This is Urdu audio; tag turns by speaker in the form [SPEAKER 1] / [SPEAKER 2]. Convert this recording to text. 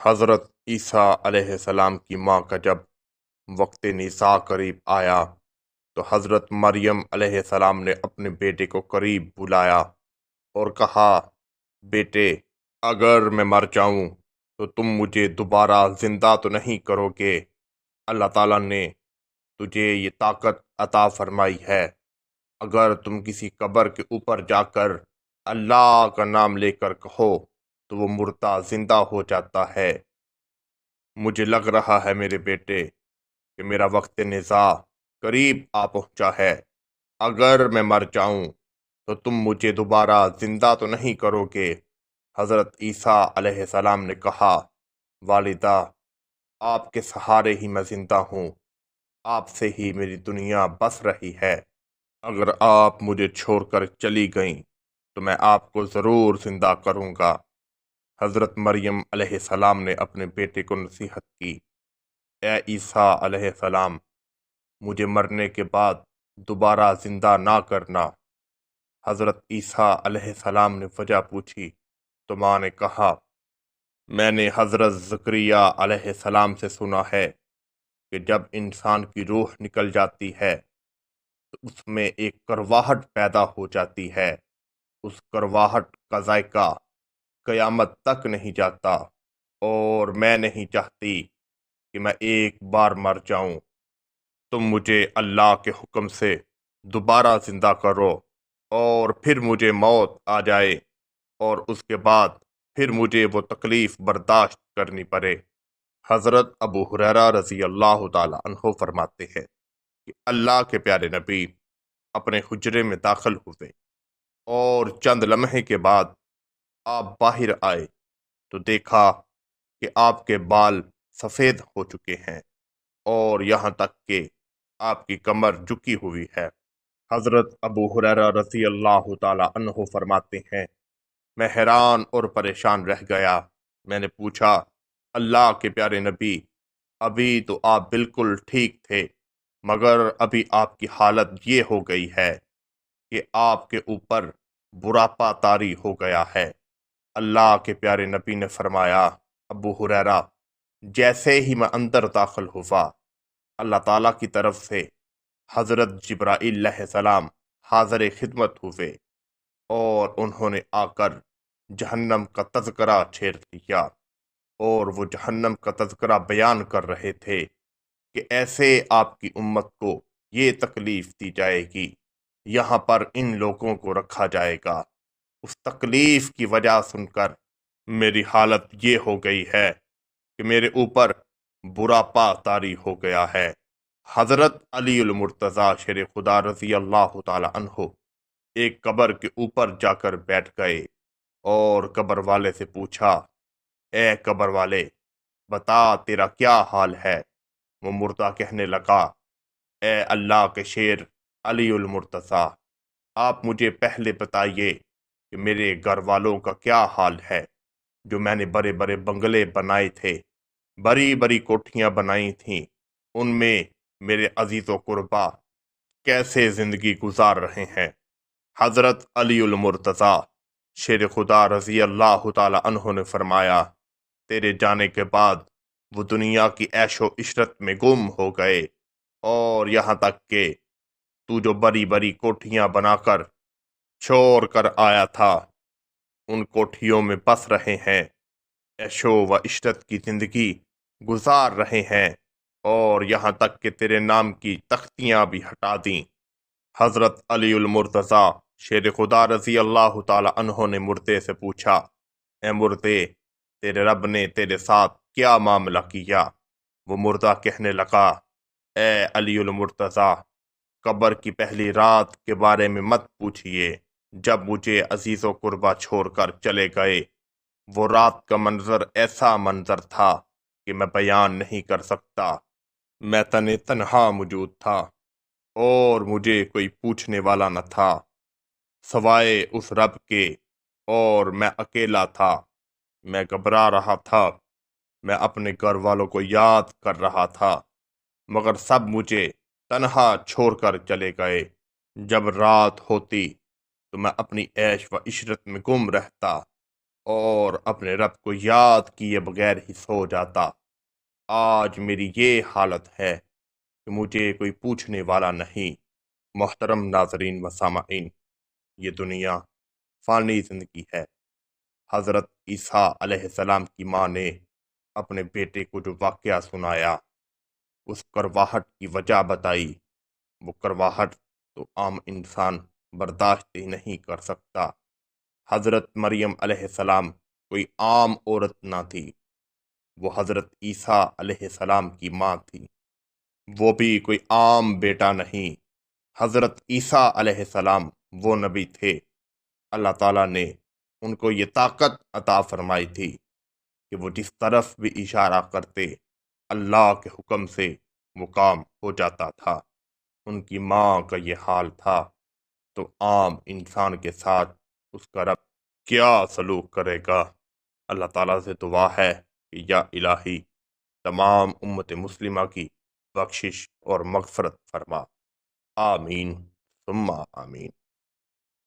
[SPEAKER 1] حضرت عیسیٰ علیہ السلام کی ماں کا جب وقت نساء قریب آیا تو حضرت مریم علیہ السلام نے اپنے بیٹے کو قریب بلایا اور کہا، بیٹے، اگر میں مر جاؤں تو تم مجھے دوبارہ زندہ تو نہیں کرو گے؟ اللہ تعالیٰ نے تجھے یہ طاقت عطا فرمائی ہے۔ اگر تم کسی قبر کے اوپر جا کر اللہ کا نام لے کر کہو تو وہ مردہ زندہ ہو جاتا ہے۔ مجھے لگ رہا ہے میرے بیٹے کہ میرا وقت نزاع قریب آ پہنچا ہے۔ اگر میں مر جاؤں تو تم مجھے دوبارہ زندہ تو نہیں کرو گے؟ حضرت عیسیٰ علیہ السلام نے کہا، والدہ، آپ کے سہارے ہی میں زندہ ہوں، آپ سے ہی میری دنیا بس رہی ہے۔ اگر آپ مجھے چھوڑ کر چلی گئیں تو میں آپ کو ضرور زندہ کروں گا۔ حضرت مریم علیہ السلام نے اپنے بیٹے کو نصیحت کی، اے عیسیٰ علیہ السلام، مجھے مرنے کے بعد دوبارہ زندہ نہ کرنا۔ حضرت عیسیٰ علیہ السلام نے وجہ پوچھی تو ماں نے کہا، میں نے حضرت زکریا علیہ السلام سے سنا ہے کہ جب انسان کی روح نکل جاتی ہے تو اس میں ایک کرواہٹ پیدا ہو جاتی ہے۔ اس کرواہٹ کا ذائقہ قیامت تک نہیں جاتا، اور میں نہیں چاہتی کہ میں ایک بار مر جاؤں۔ تم مجھے اللہ کے حکم سے دوبارہ زندہ کرو اور پھر مجھے موت آ جائے اور اس کے بعد پھر مجھے وہ تکلیف برداشت کرنی پڑے۔ حضرت ابو ہریرہ رضی اللہ تعالی عنہ فرماتے ہیں کہ اللہ کے پیارے نبی اپنے حجرے میں داخل ہوئے اور چند لمحے کے بعد آپ باہر آئے تو دیکھا کہ آپ کے بال سفید ہو چکے ہیں اور یہاں تک کہ آپ کی کمر جھکی ہوئی ہے۔ حضرت ابو ہریرہ رضی اللہ تعالی عنہ فرماتے ہیں، میں حیران اور پریشان رہ گیا۔ میں نے پوچھا، اللہ کے پیارے نبی، ابھی تو آپ بالکل ٹھیک تھے، مگر ابھی آپ کی حالت یہ ہو گئی ہے کہ آپ کے اوپر بڑھاپا طاری ہو گیا ہے۔ اللہ کے پیارے نبی نے فرمایا، ابو ہریرہ، جیسے ہی میں اندر داخل ہوا، اللہ تعالیٰ کی طرف سے حضرت جبرائیل علیہ السلام حاضر خدمت ہوئے اور انہوں نے آ کر جہنم کا تذکرہ چھیڑ دیا، اور وہ جہنم کا تذکرہ بیان کر رہے تھے کہ ایسے آپ کی امت کو یہ تکلیف دی جائے گی، یہاں پر ان لوگوں کو رکھا جائے گا۔ اس تکلیف کی وجہ سن کر میری حالت یہ ہو گئی ہے کہ میرے اوپر بڑھاپا طاری ہو گیا ہے۔ حضرت علی المرتضیٰ شیر خدا رضی اللہ تعالی عنہ ایک قبر کے اوپر جا کر بیٹھ گئے اور قبر والے سے پوچھا، اے قبر والے، بتا تیرا کیا حال ہے؟ وہ مردہ کہنے لگا، اے اللہ کے شیر علی المرتضیٰ، آپ مجھے پہلے بتائیے کہ میرے گھر والوں کا کیا حال ہے، جو میں نے بڑے بڑے بنگلے بنائے تھے، بڑی بڑی کوٹھیاں بنائی تھیں، ان میں میرے عزیز و قربا کیسے زندگی گزار رہے ہیں؟ حضرت علی المرتضیٰ شیر خدا رضی اللہ تعالی عنہ نے فرمایا، تیرے جانے کے بعد وہ دنیا کی عیش و عشرت میں گم ہو گئے، اور یہاں تک کہ تو جو بڑی بڑی کوٹھیاں بنا کر چھوڑ کر آیا تھا، ان کوٹھیوں میں بس رہے ہیں، عیش و عشرت کی زندگی گزار رہے ہیں، اور یہاں تک کہ تیرے نام کی تختیاں بھی ہٹا دیں۔ حضرت علی المرتضیٰ شیر خدا رضی اللہ تعالی عنہ نے مردے سے پوچھا، اے مردے، تیرے رب نے تیرے ساتھ کیا معاملہ کیا؟ وہ مردہ کہنے لگا، اے علی المرتضیٰ، قبر کی پہلی رات کے بارے میں مت پوچھئے، جب مجھے عزیز و قربا چھوڑ کر چلے گئے۔ وہ رات کا منظر ایسا منظر تھا کہ میں بیان نہیں کر سکتا۔ میں تنہا موجود تھا اور مجھے کوئی پوچھنے والا نہ تھا سوائے اس رب کے، اور میں اکیلا تھا۔ میں گھبرا رہا تھا، میں اپنے گھر والوں کو یاد کر رہا تھا، مگر سب مجھے تنہا چھوڑ کر چلے گئے۔ جب رات ہوتی تو میں اپنی عیش و عشرت میں گم رہتا، اور اپنے رب کو یاد کیے بغیر ہی سو جاتا۔ آج میری یہ حالت ہے کہ مجھے کوئی پوچھنے والا نہیں۔ محترم ناظرین و سامعین، یہ دنیا فانی زندگی ہے۔ حضرت عیسیٰ علیہ السلام کی ماں نے اپنے بیٹے کو جو واقعہ سنایا، اس کرواہٹ کی وجہ بتائی، وہ کرواہٹ تو عام انسان برداشت ہی نہیں کر سکتا۔ حضرت مریم علیہ السلام کوئی عام عورت نہ تھی، وہ حضرت عیسیٰ علیہ السلام کی ماں تھی۔ وہ بھی کوئی عام بیٹا نہیں، حضرت عیسیٰ علیہ السلام وہ نبی تھے۔ اللہ تعالیٰ نے ان کو یہ طاقت عطا فرمائی تھی کہ وہ جس طرف بھی اشارہ کرتے، اللہ کے حکم سے وہ کام ہو جاتا تھا۔ ان کی ماں کا یہ حال تھا تو عام انسان کے ساتھ اس کا رب کیا سلوک کرے گا؟ اللہ تعالیٰ سے دعا ہے کہ یا الہی تمام امت مسلمہ کی بخشش اور مغفرت فرما۔ آمین ثم آمین۔